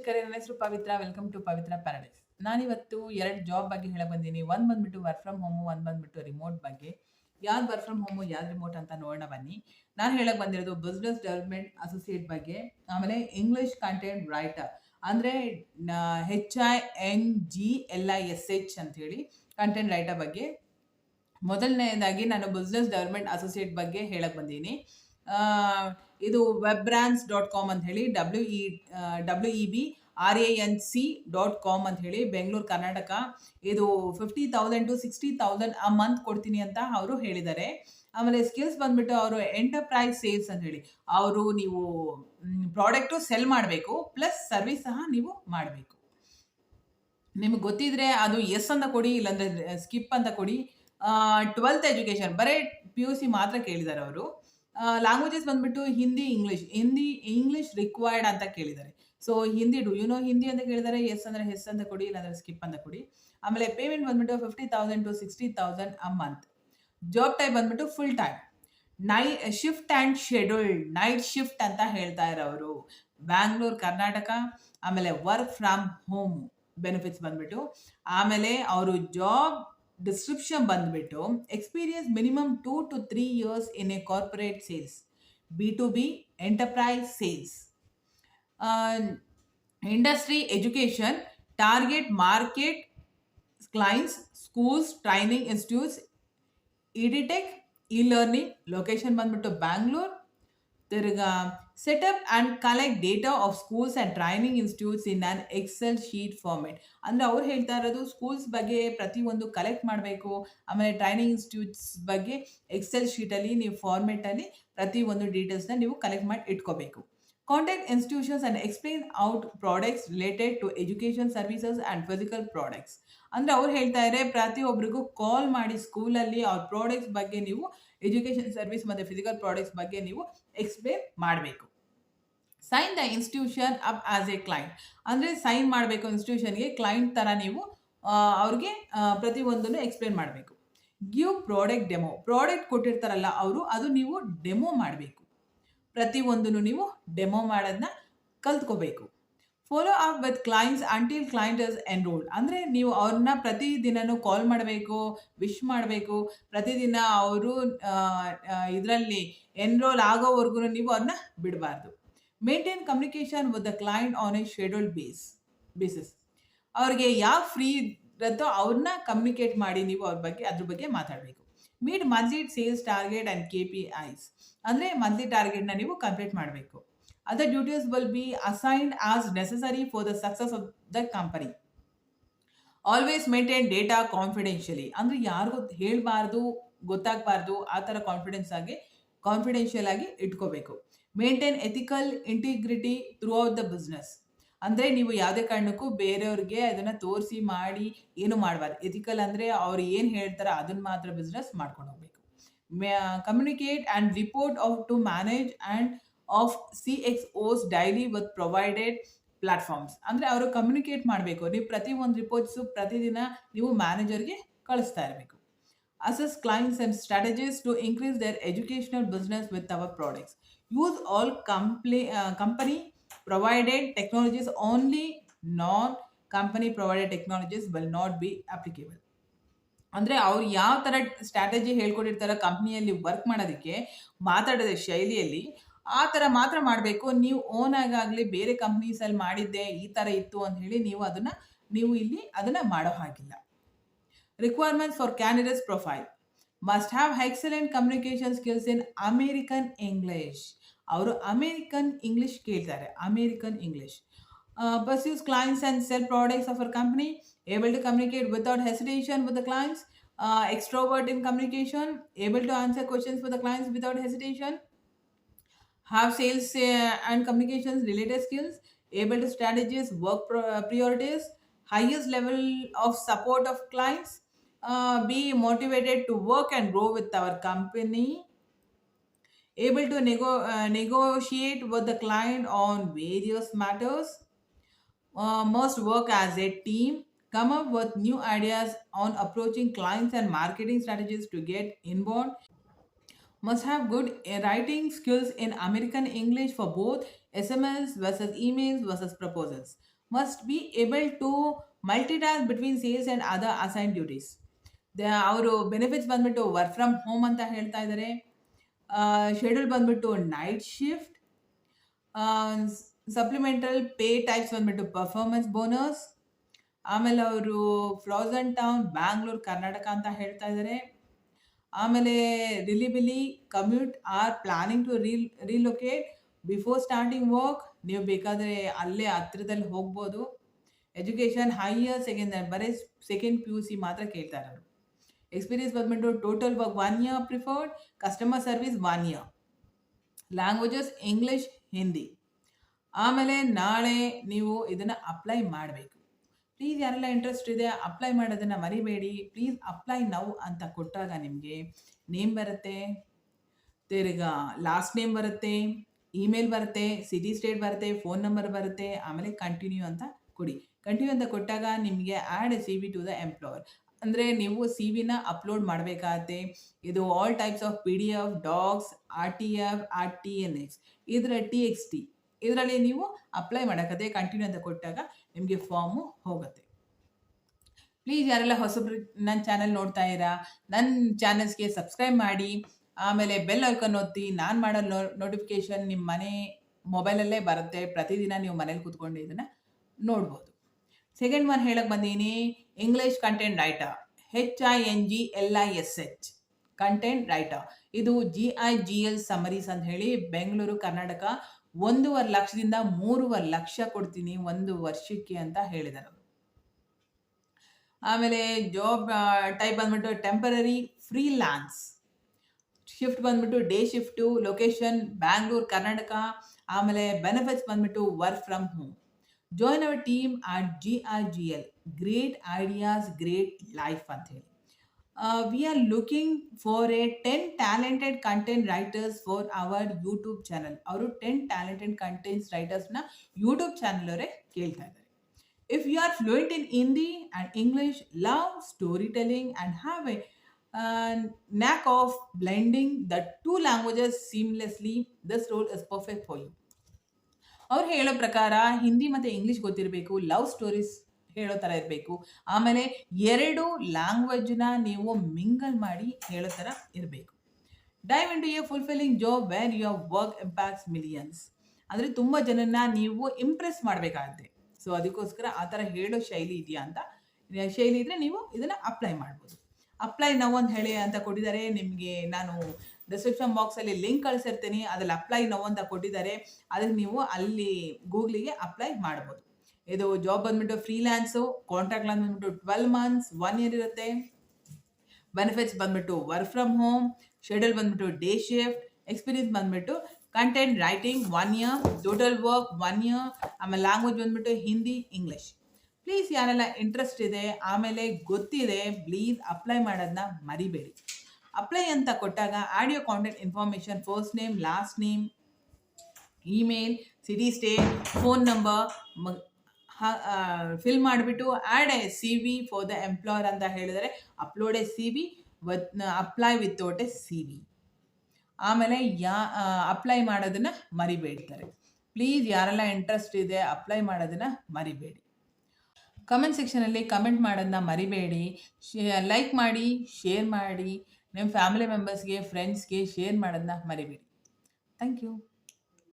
ವೀಕ್ಷಕರೇ, ನನ್ನ ಹೆಸರು Pavithra. Welcome to Pavithra paradise. ನಾನಿವತ್ತು 2 ಜಾಬ್ ಬಗ್ಗೆ ಹೇಳಕ್ ಬಂದೀನಿ. ಒಂದು ಬಂದ್ಬಿಟ್ಟು ವರ್ಕ್ ಫ್ರಮ್ ಹೋಮು, ಒಂದು ಬಂದ್ಬಿಟ್ಟು ರಿಮೋಟ್ ಬಗ್ಗೆ. ಯಾವ್ದು ವರ್ಕ್ ಫ್ರಮ್ ಹೋಮು, ಯಾವ್ದು ರಿಮೋಟ್ ಅಂತ ನೋಡೋಣ ಬನ್ನಿ. ನಾನು ಹೇಳಕ್ ಬಂದಿರೋದು ಬಿಸ್ನೆಸ್ ಡೆವಲಪ್ಮೆಂಟ್ ಅಸೋಸಿಯೇಟ್ ಬಗ್ಗೆ, ಆಮೇಲೆ ಇಂಗ್ಲಿಷ್ ಕಂಟೆಂಟ್ ರೈಟರ್ ಅಂದರೆ HINGLISH ಅಂತ ಹೇಳಿ ಕಂಟೆಂಟ್ ರೈಟರ್ ಬಗ್ಗೆ. ಮೊದಲನೇದಾಗಿ ನಾನು ಬಿಸ್ನೆಸ್ ಡೆವಲಪ್ಮೆಂಟ್ ಅಸೋಸಿಯೇಟ್ ಬಗ್ಗೆ ಹೇಳಕ್ ಬಂದೀನಿ. ಇದು webbrands.com ಅಂತ ಹೇಳಿ WEBRANC.com ಅಂತ ಹೇಳಿ ಬೆಂಗಳೂರು ಕರ್ನಾಟಕ. ಇದು 50,000 to 60,000 ಅ ಮಂತ್ ಕೊಡ್ತೀನಿ ಅಂತ ಅವರು ಹೇಳಿದ್ದಾರೆ. ಆಮೇಲೆ ಸ್ಕಿಲ್ಸ್ ಬಂದ್ಬಿಟ್ಟು ಅವರು ಎಂಟರ್ಪ್ರೈಸ್ ಸೇಲ್ಸ್ ಅಂತ ಹೇಳಿ ನೀವು ಪ್ರಾಡಕ್ಟು ಸೆಲ್ ಮಾಡಬೇಕು, ಪ್ಲಸ್ ಸರ್ವಿಸ್ ಸಹ ನೀವು ಮಾಡಬೇಕು. ನಿಮ್ಗೆ ಗೊತ್ತಿದ್ರೆ ಅದು ಎಸ್ ಅಂತ ಕೊಡಿ, ಇಲ್ಲಾಂದ್ರೆ ಸ್ಕಿಪ್ ಅಂತ ಕೊಡಿ. 12th ಎಜುಕೇಶನ್ ಬರೀ PUC ಮಾತ್ರ ಕೇಳಿದ್ದಾರೆ ಅವರು. ಲ್ಯಾಂಗ್ವೇಜಸ್ ಬಂದ್ಬಿಟ್ಟು ಹಿಂದಿ ಇಂಗ್ಲಿಷ್ ರಿಕ್ವೈರ್ಡ್ ಅಂತ ಕೇಳಿದ್ದಾರೆ. ಸೊ ಹಿಂದಿ ಹಿಂದಿ ಅಂತ ಕೇಳಿದರೆ ಎಸ್ ಅಂದ್ರೆ ಎಸ್ ಅಂತ ಕೊಡಿ, ಇಲ್ಲಾಂದ್ರೆ ಸ್ಕಿಪ್ ಅಂತ ಕೊಡಿ. ಆಮೇಲೆ ಪೇಮೆಂಟ್ ಬಂದ್ಬಿಟ್ಟು 50,000 to 60,000 a month. Job type ಬಂದ್ಬಿಟ್ಟು full time, shift and scheduled night shift ಅಂತ ಹೇಳ್ತಾ ಇರೋರು. ಬ್ಯಾಂಗ್ಳೂರ್ ಕರ್ನಾಟಕ. ಆಮೇಲೆ ವರ್ಕ್ ಫ್ರಮ್ ಹೋಮ್ ಬೆನಿಫಿಟ್ಸ್ ಬಂದ್ಬಿಟ್ಟು. ಆಮೇಲೆ ಅವರು ಜಾಬ್ ಡಿಸ್ಕ್ರಿಪ್ಷನ್ ಬಂದ್ಬಿಟ್ಟು experience minimum 2 to 3 years in a corporate sales, B2B enterprise sales. Industry education, target market clients, schools, training institutes, edtech, e-learning. Location ಬಂದ್ಬಿಟ್ಟು ಬ್ಯಾಂಗ್ಳೂರ್. ತಿರ್ಗಾ setup and collect data of schools and training institutes in on excel sheet format. ಅಂದರೆ ಅವ್ರು ಹೇಳ್ತಾ ಇರೋದು schools ಬಗ್ಗೆ ಪ್ರತಿಯೊಂದು collect ಮಾಡಬೇಕು, ಆಮೇಲೆ ಟ್ರೈನಿಂಗ್ ಇನ್ಸ್ಟಿಟ್ಯೂಟ್ಸ್ ಬಗ್ಗೆ ಎಕ್ಸೆಲ್ ಶೀಟಲ್ಲಿ ನೀವು ಫಾರ್ಮೆಟಲ್ಲಿ ಪ್ರತಿಯೊಂದು ಡೀಟೇಲ್ಸ್ನ ನೀವು ಕಲೆಕ್ಟ್ ಮಾಡಿ ಇಟ್ಕೋಬೇಕು. Contact institutions and explain out products related to education services and physical products. ಅಂದರೆ ಅವ್ರು ಹೇಳ್ತಾ ಇದ್ದಾರೆ ಪ್ರತಿಯೊಬ್ಬರಿಗೂ ಕಾಲ್ ಮಾಡಿ ಸ್ಕೂಲಲ್ಲಿ ಅವ್ರ ಪ್ರಾಡಕ್ಟ್ಸ್ ಬಗ್ಗೆ ನೀವು ಎಜುಕೇಷನ್ ಸರ್ವಿಸ್ ಮತ್ತು ಫಿಸಿಕಲ್ ಪ್ರಾಡಕ್ಟ್ಸ್ ಬಗ್ಗೆ ನೀವು ಎಕ್ಸ್ಪ್ಲೇನ್ ಮಾಡಬೇಕು. Sign the institution up as a client, ಅಂದರೆ ಸೈನ್ ಮಾಡಬೇಕು ಇನ್ಸ್ಟಿಟ್ಯೂಷನ್ಗೆ ಕ್ಲೈಂಟ್ ಥರ ನೀವು ಅವ್ರಿಗೆ ಪ್ರತಿಯೊಂದನ್ನು ಎಕ್ಸ್ಪ್ಲೇನ್ ಮಾಡಬೇಕು. ಗಿವ್ ಪ್ರಾಡಕ್ಟ್ ಡೆಮೋ, ಪ್ರಾಡಕ್ಟ್ ಕೊಟ್ಟಿರ್ತಾರಲ್ಲ ಅವರು, ಅದು ನೀವು ಡೆಮೋ ಮಾಡಬೇಕು. ಪ್ರತಿಯೊಂದನ್ನು ನೀವು ಡೆಮೋ ಮಾಡೋದನ್ನ ಕಲ್ತ್ಕೋಬೇಕು. Follow up with clients until client is enrolled, ಅಂದರೆ ನೀವು ಅವ್ರನ್ನ ಪ್ರತಿದಿನನೂ ಕಾಲ್ ಮಾಡಬೇಕು, ವಿಶ್ ಮಾಡಬೇಕು. ಪ್ರತಿದಿನ ಅವರು ಇದರಲ್ಲಿ ಎನ್ರೋಲ್ ಆಗೋವರೆಗೂ ನೀವು ಅವ್ರನ್ನ ಬಿಡಬಾರ್ದು. Maintain communication with the client on A scheduled basis, ಅವ್ರಿಗೆ ಯಾವ ಫ್ರೀ ಇರುತ್ತೋ ಅವ್ರನ್ನ ಕಮ್ಯುನಿಕೇಟ್ ಮಾಡಿ ನೀವು ಅದ್ರ ಬಗ್ಗೆ ಮಾತಾಡಬೇಕು. Meet monthly sales target and KPIs, ಅಂದರೆ ಮಂತ್ಲಿ ಟಾರ್ಗೆಟ್ನ ನೀವು ಕಂಪ್ಲೀಟ್ ಮಾಡಬೇಕು. Other duties will be assigned as necessary for the success of the company. Always maintain data ಕಾನ್ಫಿಡೆನ್ಷಿಯಲಿ, ಅಂದರೆ ಯಾರಿಗೂ ಹೇಳಬಾರ್ದು, ಗೊತ್ತಾಗಬಾರ್ದು, ಆ ಥರ ಕಾನ್ಫಿಡೆನ್ಷಿಯಲ್ ಆಗಿ ಇಟ್ಕೋಬೇಕು. Maintain ethical integrity through out the business, ಅಂದರೆ ನೀವು ಯಾವುದೇ ಕಾರಣಕ್ಕೂ ಬೇರೆಯವ್ರಿಗೆ ಅದನ್ನು ತೋರಿಸಿ ಮಾಡಿ ಏನು ಮಾಡಬಾರ್ದು. ಎಥಿಕಲ್ ಅಂದರೆ ಅವ್ರು ಏನು ಹೇಳ್ತಾರೆ ಅದನ್ನು ಮಾತ್ರ ಬಿಸ್ನೆಸ್ ಮಾಡ್ಕೊಂಡು ಹೋಗಬೇಕು. Communicate and report to manage and of CXOs daily with provided platforms, ಅಂದರೆ ಅವರು ಕಮ್ಯುನಿಕೇಟ್ ಮಾಡಬೇಕು. ನೀವು ಪ್ರತಿಯೊಂದು ರಿಪೋರ್ಟ್ಸು ಪ್ರತಿದಿನ ನೀವು ಮ್ಯಾನೇಜರ್ಗೆ ಕಳಿಸ್ತಾ ಇರಬೇಕು. Assess clients and strategies to increase their educational business with our products. Use all company provided technologies only, non-company provided technologies will not be applicable. ಅಂದರೆ ಅವ್ರು ಯಾವ ಥರ ಸ್ಟ್ರಾಟಜಿ ಹೇಳ್ಕೊಟ್ಟಿರ್ತಾರೆ ಕಂಪ್ನಿಯಲ್ಲಿ ವರ್ಕ್ ಮಾಡೋದಕ್ಕೆ, ಮಾತಾಡೋದ ಶೈಲಿಯಲ್ಲಿ ಆ ಥರ ಮಾತ್ರ ಮಾಡಬೇಕು. ನೀವು ಓನ್ ಆಗಾಗಲಿ ಬೇರೆ ಕಂಪ್ನೀಸಲ್ಲಿ ಮಾಡಿದ್ದೆ ಈ ಥರ ಇತ್ತು ಅಂತ ಹೇಳಿ ನೀವು ಇಲ್ಲಿ ಅದನ್ನು ಮಾಡೋ ಹಾಗಿಲ್ಲ. Requirements for candidates profile must have excellent communication skills in American English. ಅವರು ಅಮೇರಿಕನ್ ಇಂಗ್ಲಿಷ್ ಕೇಳ್ತಾರೆ, American English. Persuade clients and sell products of our company, able to communicate without hesitation with the clients, extrovert in communication, able to answer questions for the clients without hesitation, have sales and communications related skills, able to strategize work priorities, highest level of support of clients, be motivated to work and grow with our company, able to negotiate with the client on various matters, must work as a team, come up with new ideas on approaching clients and marketing strategies to get inbound, must have good writing skills in American English for both SMS versus emails versus proposals, must be able to multitask between sales and other assigned duties. ಅವರು benefits ಬಂದ್ಬಿಟ್ಟು work from home ಅಂತ ಹೇಳ್ತಾ ಇದ್ದಾರೆ. Schedule ಬಂದ್ಬಿಟ್ಟು night shift. Supplemental pay types ಬಂದ್ಬಿಟ್ಟು performance bonus. ಆಮೇಲೆ ಅವರು frozen town Bangalore Karnataka ಅಂತ ಹೇಳ್ತಾ ಇದ್ದಾರೆ. ಆಮೇಲೆ reliably commute or planning to relocate before starting work. ನೀವು ಬೇಕಾದರೆ ಅಲ್ಲೇ ಹತ್ರದಲ್ಲಿ ಹೋಗ್ಬೋದು. ಎಜುಕೇಷನ್ ಹೈಯರ್ ಸೆಕೆಂಡ್ ಬರೀ ಸೆಕೆಂಡ್ PUC ಮಾತ್ರ ಕೇಳ್ತಾರೆ ಅವರು. ಎಕ್ಸ್ಪೀರಿಯನ್ಸ್ ಬಂದ್ಬಿಟ್ಟು total work 1 year preferred, customer service 1 year. Languages English, Hindi. ಆಮೇಲೆ ನಾಳೆ ನೀವು ಇದನ್ನು ಅಪ್ಲೈ ಮಾಡಬೇಕು. ಪ್ಲೀಸ್ ಯಾರೆಲ್ಲ ಇಂಟ್ರೆಸ್ಟ್ ಇದೆ ಅಪ್ಲೈ ಮಾಡೋದನ್ನು ಮರಿಬೇಡಿ. ಪ್ಲೀಸ್ ಅಪ್ಲೈ ನೌ ಅಂತ ಕೊಟ್ಟಾಗ ನಿಮಗೆ ನೇಮ್ ಬರುತ್ತೆ, ತಿರ್ಗಾ ಲಾಸ್ಟ್ ನೇಮ್ ಬರುತ್ತೆ, ಇಮೇಲ್ ಬರುತ್ತೆ, ಸಿಟಿ ಸ್ಟೇಟ್ ಬರುತ್ತೆ, ಫೋನ್ ನಂಬರ್ ಬರುತ್ತೆ. ಆಮೇಲೆ ಕಂಟಿನ್ಯೂ ಅಂತ ಕೊಡಿ. ಕಂಟಿನ್ಯೂ ಅಂತ ಕೊಟ್ಟಾಗ ನಿಮಗೆ add CV to the employer. ಅಂದರೆ ನೀವು CV ಅಪ್ಲೋಡ್ ಮಾಡಬೇಕಾಗತ್ತೆ. ಇದು all types of PDF, docs, RTF, RTNX, ಇದರ TXT ಇದರಲ್ಲಿ ನೀವು ಅಪ್ಲೈ ಮಾಡೋಕ್ಕತ್ತೆ. ಕಂಟಿನ್ಯೂ ಅಂತ ಕೊಟ್ಟಾಗ ನಿಮಗೆ ಫಾರ್ಮು ಹೋಗುತ್ತೆ. ಪ್ಲೀಸ್ ಯಾರೆಲ್ಲ ಹೊಸಬ್ರು ನನ್ನ ಚಾನಲ್ ನೋಡ್ತಾ ಇರಾ, ನನ್ನ ಚಾನಲ್ಸ್ಗೆ ಸಬ್ಸ್ಕ್ರೈಬ್ ಮಾಡಿ. ಆಮೇಲೆ ಬೆಲ್ ಐಕಾನ್ ಒತ್ತಿ. ನಾನು ಮಾಡೋ ನೋಟಿಫಿಕೇಷನ್ ನಿಮ್ಮ ಮನೆ ಮೊಬೈಲಲ್ಲೇ ಬರುತ್ತೆ. ಪ್ರತಿದಿನ ನೀವು ಮನೇಲಿ ಕೂತ್ಕೊಂಡು ಇದನ್ನು ನೋಡ್ಬೋದು. ಸೆಕೆಂಡ್ ಒನ್ ಹೇಳಕ್ಕೆ ಬಂದೀನಿ, English content writer. HINGLISH content writer. ಇದು GIGL ಸಮರೀಸ್ ಅಂತ ಹೇಳಿ ಬೆಂಗಳೂರು ಕರ್ನಾಟಕ 1.5 ಲಕ್ಷದಿಂದ 3.5 ಲಕ್ಷ ಕೊಡ್ತೀನಿ 1 ವರ್ಷಕ್ಕೆ ಅಂತ ಹೇಳಿದ್ದಾರೆ. ಆಮೇಲೆ ಜಾಬ್ ಟೈಪ್ ಬಂದ್ಬಿಟ್ಟು ಟೆಂಪರರಿ ಫ್ರೀಲಾನ್ಸ್. ಶಿಫ್ಟ್ ಬಂದ್ಬಿಟ್ಟು day shift. Location Bangalore Karnataka. ಆಮೇಲೆ ಬೆನಿಫಿಟ್ಸ್ ಬಂದ್ಬಿಟ್ಟು work from home. Join our team at GIGL. Great ideas great life ಅಂತ ಹೇಳಿ. We are looking for a 10 talented content writers for our YouTube channel. ಅವರು 10 talented content writersನ YouTube channel ಅವರೇ ಕೇಳ್ತಾ ಇದ್ದಾರೆ. If you are fluent in Hindi and English, love storytelling and have a knack of blending the two languages seamlessly, this role is perfect for you. ಅವ್ರು ಹೇಳೋ ಪ್ರಕಾರ ಹಿಂದಿ ಮತ್ತು English ಗೊತ್ತಿರಬೇಕು, love stories ಹೇಳೋ ಥರ ಇರಬೇಕು, ಆಮೇಲೆ 2 ಲ್ಯಾಂಗ್ವೇಜ್ನ ನೀವು ಮಿಂಗಲ್ ಮಾಡಿ ಹೇಳೋ ಥರ ಇರಬೇಕು. Dive into a fulfilling job where your work impacts millions. ಅಂದರೆ ತುಂಬ ಜನನ್ನ ನೀವು ಇಂಪ್ರೆಸ್ ಮಾಡಬೇಕಾಗತ್ತೆ. ಸೊ ಅದಕ್ಕೋಸ್ಕರ ಆ ಥರ ಹೇಳೋ ಶೈಲಿ ಇದೆಯಾ ಅಂತ, ಶೈಲಿ ಇದ್ದರೆ ನೀವು ಇದನ್ನು ಅಪ್ಲೈ ಮಾಡ್ಬೋದು. ಅಪ್ಲೈ ನೌ ಅಂತ ಹೇಳಿ ಅಂತ ಕೊಟ್ಟಿದ್ದಾರೆ. ನಿಮಗೆ ನಾನು ಡಿಸ್ಕ್ರಿಪ್ಷನ್ ಬಾಕ್ಸಲ್ಲಿ ಲಿಂಕ್ ಕಳಿಸಿರ್ತೀನಿ. ಅದ್ರಲ್ಲಿ ಅಪ್ಲೈ ನೌ ಅಂತ ಕೊಟ್ಟಿದ್ದಾರೆ. ಅದಕ್ಕೆ ನೀವು ಅಲ್ಲಿ ಗೂಗ್ಲಿಗೆ ಅಪ್ಲೈ ಮಾಡ್ಬೋದು. ಇದು ಜಾಬ್ ಬಂದ್ಬಿಟ್ಟು ಫ್ರೀಲ್ಯಾನ್ಸು. ಕಾಂಟ್ರಾಕ್ಟ್ ಬಂದ್ಬಿಟ್ಟು 12 months 1 year ಇರುತ್ತೆ. ಬೆನಿಫಿಟ್ಸ್ ಬಂದ್ಬಿಟ್ಟು ವರ್ಕ್ ಫ್ರಮ್ ಹೋಮ್. ಶೆಡ್ಯೂಲ್ ಬಂದ್ಬಿಟ್ಟು ಡೇ ಶಿಫ್ಟ್. ಎಕ್ಸ್ಪೀರಿಯನ್ಸ್ ಬಂದ್ಬಿಟ್ಟು content writing 1 year. Total work 1 year. ಆಮೇಲೆ ಲ್ಯಾಂಗ್ವೇಜ್ ಬಂದ್ಬಿಟ್ಟು ಹಿಂದಿ ಇಂಗ್ಲೀಷ್. ಪ್ಲೀಸ್ ಯಾರೆಲ್ಲ ಇಂಟ್ರೆಸ್ಟ್ ಇದೆ ಆಮೇಲೆ ಗೊತ್ತಿದೆ ಪ್ಲೀಸ್ ಅಪ್ಲೈ ಮಾಡೋದನ್ನ ಮರಿಬೇಡಿ. ಅಪ್ಲೈ ಅಂತ ಕೊಟ್ಟಾಗ add your contact information, first name, last name, email, city state, phone number fill ಮಾಡಿಬಿಟ್ಟು add a CV for the employer ಅಂತ ಹೇಳಿದರೆ upload a CV apply without a CV. ಆಮೇಲೆ ಅಪ್ಲೈ ಮಾಡೋದನ್ನು ಮರಿಬೇಡ್ತಾರೆ. ಪ್ಲೀಸ್ ಯಾರೆಲ್ಲ ಇಂಟ್ರೆಸ್ಟ್ ಇದೆ ಅಪ್ಲೈ ಮಾಡೋದನ್ನು ಮರಿಬೇಡಿ. ಕಮೆಂಟ್ ಸೆಕ್ಷನಲ್ಲಿ ಕಮೆಂಟ್ ಮಾಡೋದನ್ನ ಮರಿಬೇಡಿ. ಲೈಕ್ ಮಾಡಿ, ಶೇರ್ ಮಾಡಿ, ನಿಮ್ಮ ಫ್ಯಾಮಿಲಿ ಮೆಂಬರ್ಸ್ಗೆ, ಫ್ರೆಂಡ್ಸ್ಗೆ ಶೇರ್ ಮಾಡೋದನ್ನ ಮರಿಬೇಡಿ. Thank you.